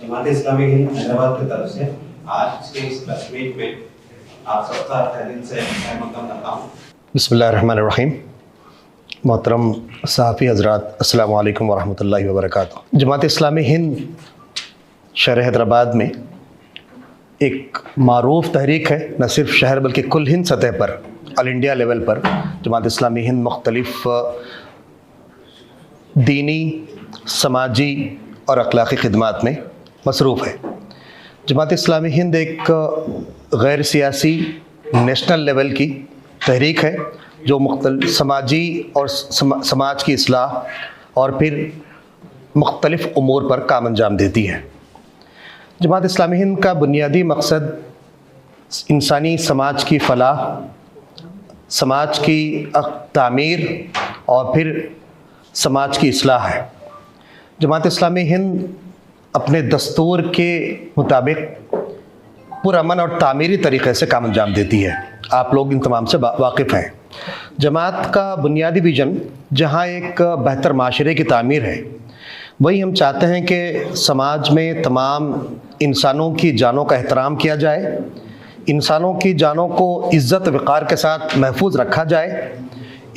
जमात इस्लामी हिंद हैदराबाद की तरफ से आज के इस प्रेस मीट में आप सबका तहे दिल से मक़दम करता हूँ। बिस्मिल्लाहिर्रहमानिर्रहीम। मोहतरम सहाफ़ी हज़रात, अस्सलामु अलैकुम वरहमतुल्लाहि वबरकातुहू। जमात इस्लामी हिंद शहर हैदराबाद में एक मारूफ़ तहरीक है, न सिर्फ शहर बल्कि कुल हिंद सतह पर, ऑल इंडिया लेवल पर जमात इस्लामी हिंद मुख्तलिफ़ दीनी, समाजी और अखलाक़ी ख़िदमात में मसरूफ़ है। जमात इस्लामी हिंद एक गैर सियासी नेशनल लेवल की तहरीक है जो समाजी और समाज की इस्लाह और फिर मुख्तलिफ़ उमूर पर काम अंजाम देती है। जमात इस्लामी हिंद का बुनियादी मकसद इंसानी समाज की फ़लाह, समाज की तामीर और फिर समाज की इस्लाह है। जमात इस्लामी हिंद अपने दस्तूर के मुताबिक पुरअमन और तामीरी तरीक़े से काम अंजाम देती है। आप लोग इन तमाम से वाकिफ़ हैं। जमात का बुनियादी विज़न जहाँ एक बेहतर माशरे की तामीर है, वही हम चाहते हैं कि समाज में तमाम इंसानों की जानों का एहतराम किया जाए, इंसानों की जानों को इज़्ज़त वक़ार के साथ महफूज रखा जाए,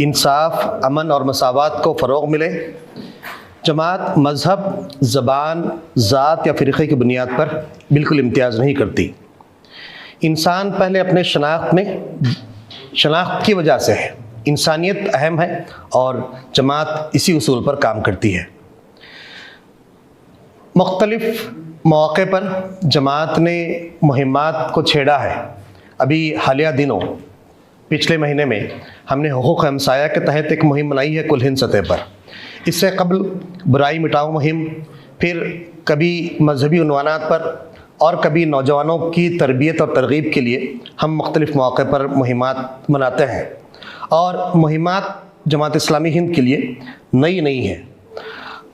इंसाफ, अमन और मसावात को फ़रोग़ मिले। जमात मज़हब, ज़बान, ज़ात या फ़िरक़े की बुनियाद पर बिल्कुल इम्तियाज़ नहीं करती। इंसान पहले अपने शनाख्त की वजह से है, इंसानियत अहम है और जमात इसी उसूल पर काम करती है। मुख्तलिफ़ मौक़े पर जमात ने मुहिम्मात को छेड़ा है। अभी हालिया दिनों पिछले महीने में हमने हुकूक़ हमसाया के तहत एक मुहिम बनाई है कुल हिंद सतह पर। इससे कबल बुराई मिटाओ मुहिम, फिर कभी मजहबी उन्वानात पर और कभी नौजवानों की तरबियत और तरगीब के लिए हम मुख्तलिफ़ मौक़े पर मुहिम्मात मनाते हैं। और मुहिम्मात जमात इस्लामी हिंद के लिए नई नहीं है।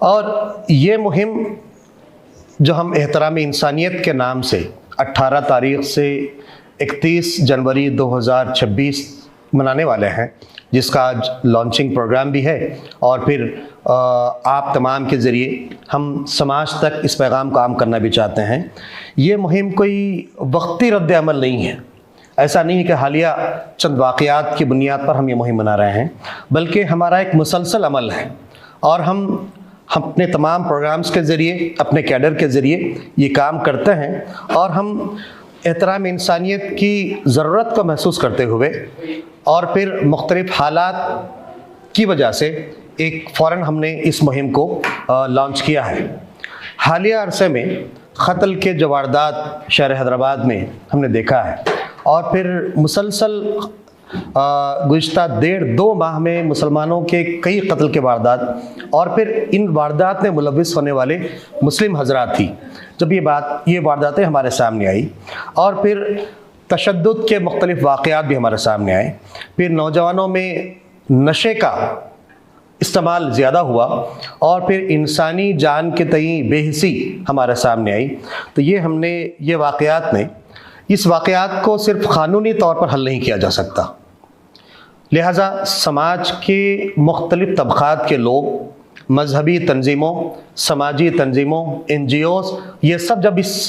और ये मुहिम जो हम एहतराम इंसानियत के नाम से 18 तारीख़ से 31 जनवरी 2026 मनाने वाले हैं, जिसका आज लॉन्चिंग प्रोग्राम भी है और फिर आप तमाम के ज़रिए हम समाज तक इस पैगाम को आम करना भी चाहते हैं। ये मुहिम कोई वक्ती रद्द अमल नहीं है। ऐसा नहीं है कि हालिया चंद वाक़यात की बुनियाद पर हम ये मुहिम बना रहे हैं, बल्कि हमारा एक मुसलसल अमल है और हम अपने तमाम प्रोग्राम्स के ज़रिए, अपने कैडर के ज़रिए ये काम करते हैं और हम एहतराम इंसानियत की ज़रूरत को महसूस करते हुए और फिर मुख्तलिफ़ हालात की वजह से एक फ़ौरन हमने इस मुहिम को लॉन्च किया है। हालिया अरसे में क़त्ल के जो वारदात शहर हैदराबाद में हमने देखा है और फिर मुसलसल गुज़िश्ता 1.5-2 माह में मुसलमानों के कई कत्ल के वारदात और फिर इन वारदात में मुलव्विस होने वाले मुस्लिम हज़रात थी। जब ये वारदातें हमारे सामने आई और फिर तशद्दुद के मुख्तलिफ़ वाक़यात भी हमारे सामने आए, फिर नौजवानों में नशे का इस्तेमाल ज़्यादा हुआ और फिर इंसानी जान के तई बेहिसी हमारे सामने आई, तो ये वाक़यात ने इस वाक़यात को सिर्फ क़ानूनी तौर पर हल नहीं किया जा सकता। लिहाजा समाज के मुख्तलिफ़ तबक़ात के लोग, मजहबी तंजीमों, समाजी तंजीमों, NGOs, ये सब जब इस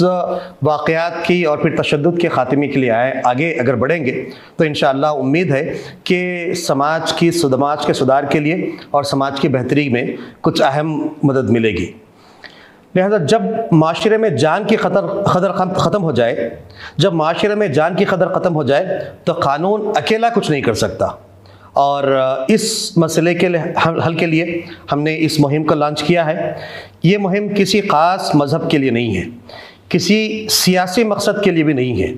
वाक़यात की और फिर तशद्दुद के ख़ात्मे के लिए आगे अगर बढ़ेंगे तो इंशाअल्लाह उम्मीद है कि समाज के सुधार के लिए और समाज की बेहतरी में कुछ अहम मदद मिलेगी। लिहाजा जब माशरे में जान की कदर ख़त्म हो जाए, जब माशरे में जान की कदर ख़त्म हो जाए तो क़ानून अकेला कुछ नहीं कर सकता। और इस मसले के हल के लिए हमने इस मुहिम को लॉन्च किया है। ये मुहिम किसी ख़ास मज़हब के लिए नहीं है, किसी सियासी मकसद के लिए भी नहीं है,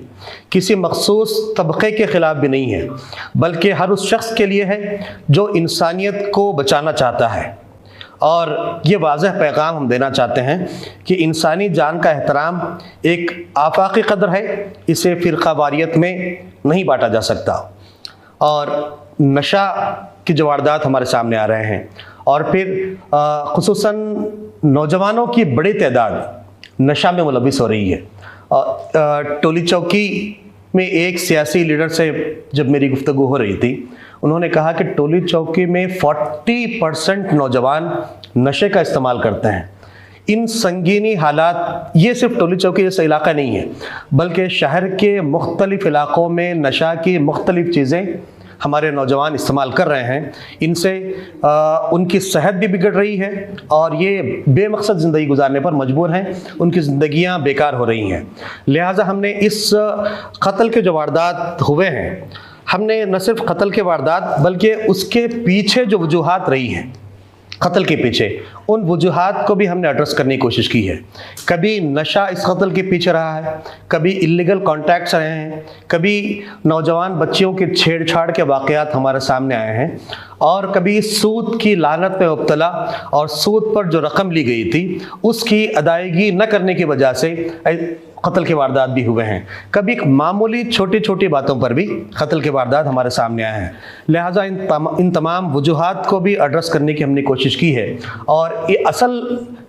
किसी मखसूस तबक़े के ख़िलाफ़ भी नहीं है, बल्कि हर उस शख्स के लिए है जो इंसानियत को बचाना चाहता है। और ये वाज़ह पैगाम हम देना चाहते हैं कि इंसानी जान का एहतराम एक आफाकी क़द्र है, इसे फ़िरक़ा वारियत में नहीं बांटा जा सकता। और नशा की जो वारदात हमारे सामने आ रहे हैं और फिर ख़ुसूसन नौजवानों की बड़ी तादाद नशा में मुलव्विस हो रही है। टोली चौकी में एक सियासी लीडर से जब मेरी गुफ्तगू हो रही थी, उन्होंने कहा कि टोली चौकी में 40% नौजवान नशे का इस्तेमाल करते हैं। इन संगीनी हालात, ये सिर्फ टोली चौकी जैसा इलाका नहीं है, बल्कि शहर के मुख्तलिफ इलाकों में नशा की मुख्तलिफ चीज़ें हमारे नौजवान इस्तेमाल कर रहे हैं। इनसे उनकी सेहत भी बिगड़ रही है और ये बेमकसद ज़िंदगी गुजारने पर मजबूर हैं, उनकी ज़िंदगियां बेकार हो रही हैं। लिहाजा हमने इस कत्ल के जो वारदात हुए हैं, हमने न सिर्फ कत्ल के वारदात बल्कि उसके पीछे जो वजूहात रही हैं, कत्ल के पीछे उन वजूहात को भी हमने एड्रेस करने की कोशिश की है। कभी नशा इस कत्ल के पीछे रहा है, कभी इल्लीगल कॉन्टैक्ट्स रहे हैं, कभी नौजवान बच्चियों के छेड़छाड़ के वाक़यात हमारे सामने आए हैं, और कभी सूद की लानत में मुब्तला और सूद पर जो रकम ली गई थी उसकी अदायगी न करने की वजह से कत्ल के वारदात भी हुए हैं। कभी मामूली छोटी छोटी बातों पर भी कत्ल के वारदात हमारे सामने आए हैं। लिहाजा इन तमाम वजूहात को भी एड्रेस करने की हमने कोशिश की है। और ये असल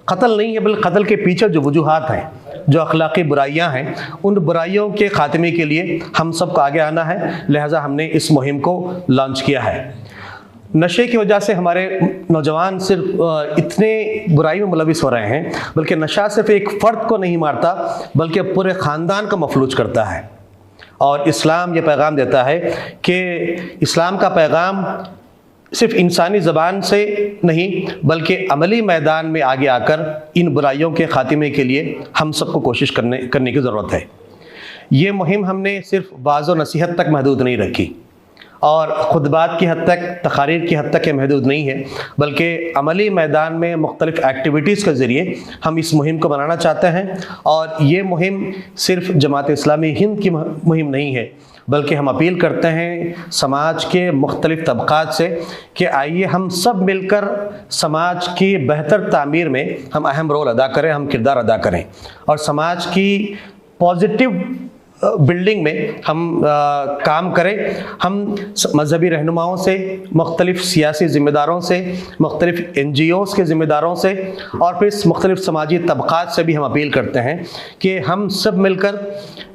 कत्ल नहीं है, बल्कि कत्ल के पीछे जो वजूहात हैं, जो अखलाकी बुराइयां हैं, उन बुराइयों के खात्मे के लिए हम सबको आगे आना है। लिहाजा हमने इस मुहिम को लॉन्च किया है। नशे की वजह से हमारे नौजवान सिर्फ इतने बुराई में मुलविस हो रहे हैं, बल्कि नशा सिर्फ एक फ़र्द को नहीं मारता बल्कि पूरे ख़ानदान को मफलूज करता है। और इस्लाम ये पैगाम देता है कि इस्लाम का पैगाम सिर्फ इंसानी ज़बान से नहीं बल्कि अमली मैदान में आगे आकर इन बुराइयों के ख़ात्मे के लिए हम सबको कोशिश करने की ज़रूरत है। ये मुहिम हमने सिर्फ वाज़ व नसीहत तक महदूद नहीं रखी और खुतबात की हद तक, तकारीर की हद तक ये महदूद नहीं है, बल्कि अमली मैदान में मुख्तलिफ़ एक्टिविटीज़ के ज़रिए हम इस मुहिम को बनाना चाहते हैं। और ये मुहिम सिर्फ जमात इस्लामी हिंद की मुहिम नहीं है, बल्कि हम अपील करते हैं समाज के मुख्तलिफ़ तबक़ात से कि आइए हम सब मिलकर समाज की बेहतर तामीर में हम अहम रोल अदा करें, हम किरदार अदा करें और समाज की पॉजिटिव बिल्डिंग में हम काम करें। हम मजहबी रहनुमाओं से, मुख्तलिफ़ सियासी ज़िम्मेदारों से, मुख्तलिफ़ NGOs के ज़िम्मेदारों से और फिर मुख्तलिफ़ समाजी तबक़ात से भी हम अपील करते हैं कि हम सब मिलकर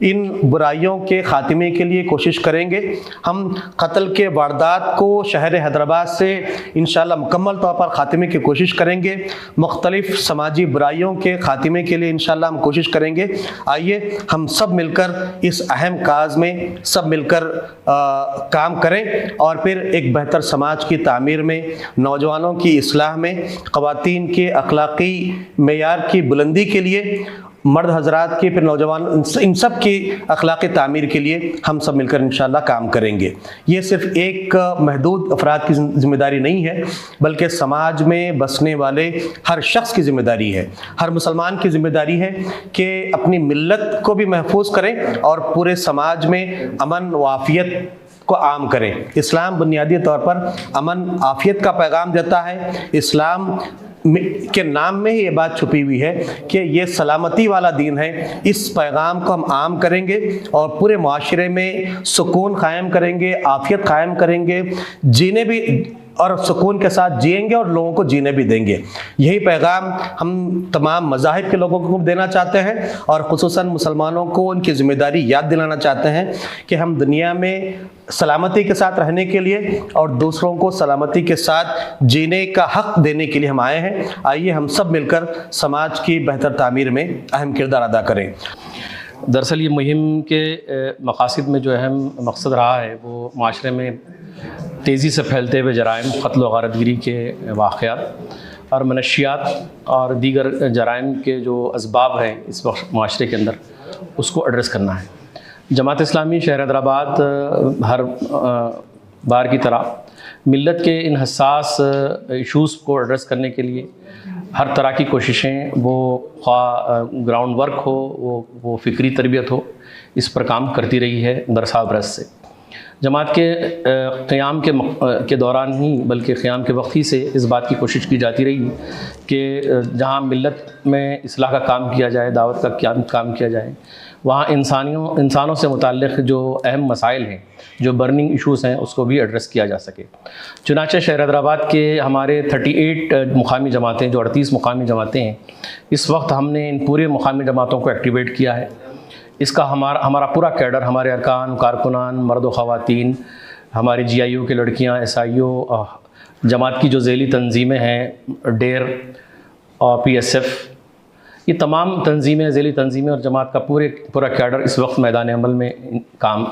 इन बुराइयों के ख़ात्मे के लिए कोशिश करेंगे। हम कत्ल के वारदात को शहर हैदराबाद से इंशाअल्लाह मुकम्मल तौर पर ख़ात्मे की कोशिश करेंगे। मुख्तलिफ़ समाजी बुराइयों के ख़ात्मे के लिए इंशाअल्लाह हम कोशिश करेंगे। आइए हम सब मिलकर इस अहम काज में सब मिलकर काम करें और फिर एक बेहतर समाज की तामीर में, नौजवानों की इस्लाह में, ख़वातीन के अखलाकी मेयार की बुलंदी के लिए, मर्द हजरात की, फिर नौजवान, इन सब की अखलाकी तामीर के लिए हम सब मिलकर इंशाअल्लाह काम करेंगे। ये सिर्फ एक महदूद अफराद की जिम्मेदारी नहीं है, बल्कि समाज में बसने वाले हर शख्स की जिम्मेदारी है, हर मुसलमान की जिम्मेदारी है कि अपनी मिल्लत को भी महफूज करें और पूरे समाज में अमन व आफियत को आम करें। इस्लाम बुनियादी तौर पर अमन आफियत का पैगाम देता है। इस्लाम के नाम में ही ये बात छुपी हुई है कि ये सलामती वाला दीन है। इस पैगाम को हम आम करेंगे और पूरे माशरे में सुकून कायम करेंगे, आफियत कायम करेंगे, जीने भी और सुकून के साथ जिएंगे और लोगों को जीने भी देंगे। यही पैगाम हम तमाम मज़ाहिब के लोगों को देना चाहते हैं और ख़ुसूसन मुसलमानों को उनकी ज़िम्मेदारी याद दिलाना चाहते हैं कि हम दुनिया में सलामती के साथ रहने के लिए और दूसरों को सलामती के साथ जीने का हक़ देने के लिए हम आए हैं। आइए हम सब मिलकर समाज की बेहतर तामीर में अहम किरदार अदा करें। दरअसल ये मुहिम के मकासद में जो अहम मकसद रहा है वो माशरे में तेज़ी से फैलते हुए जराइम, क़त्ल व गारतगिरी के वाक़यात और मनशियात और दीगर जराइम के जो असबाब हैं इस माशरे के अंदर, उसको एड्रेस करना है। जमात इस्लामी शहर हैदराबाद हर बार की तरह मिल्लत के इन हसास इशूज़ को एड्रेस करने के लिए हर तरह की कोशिशें, वो ग्राउंड वर्क हो, वो फ़िक्री तरबियत हो, इस पर काम करती रही है दरसा बरस से। जमात के क़याम के दौरान ही बल्कि क़याम के वक्त ही से इस बात की कोशिश की जाती रही कि जहाँ मिल्लत में इस्लाह का काम किया जाए, दावत का काम किया जाए, वहाँ इंसानों से मुताल्लिक़ जो अहम मसाइल हैं, जो बर्निंग इशूज़ हैं, उसको भी एड्रेस किया जा सके। चुनांचे शहर हैदराबाद के हमारे 38 मुकामी जमातें, जो 38 मुकामी जमातें हैं, इस वक्त हमने इन पूरे मुकामी जमातों को एक्टिवेट किया है। इसका हमारा पूरा कैडर, हमारे अरकान, कारकुनान, मर्द व ख़वातीन, हमारी GIO की लड़कियाँ, SIO, जमात की जो ज़ैली तंजीमें हैं, डेर और PSF ये तमाम तंजीमें, ज़ेली तंजीमें और जमात का पूरा कैडर इस वक्त मैदान अमल में काम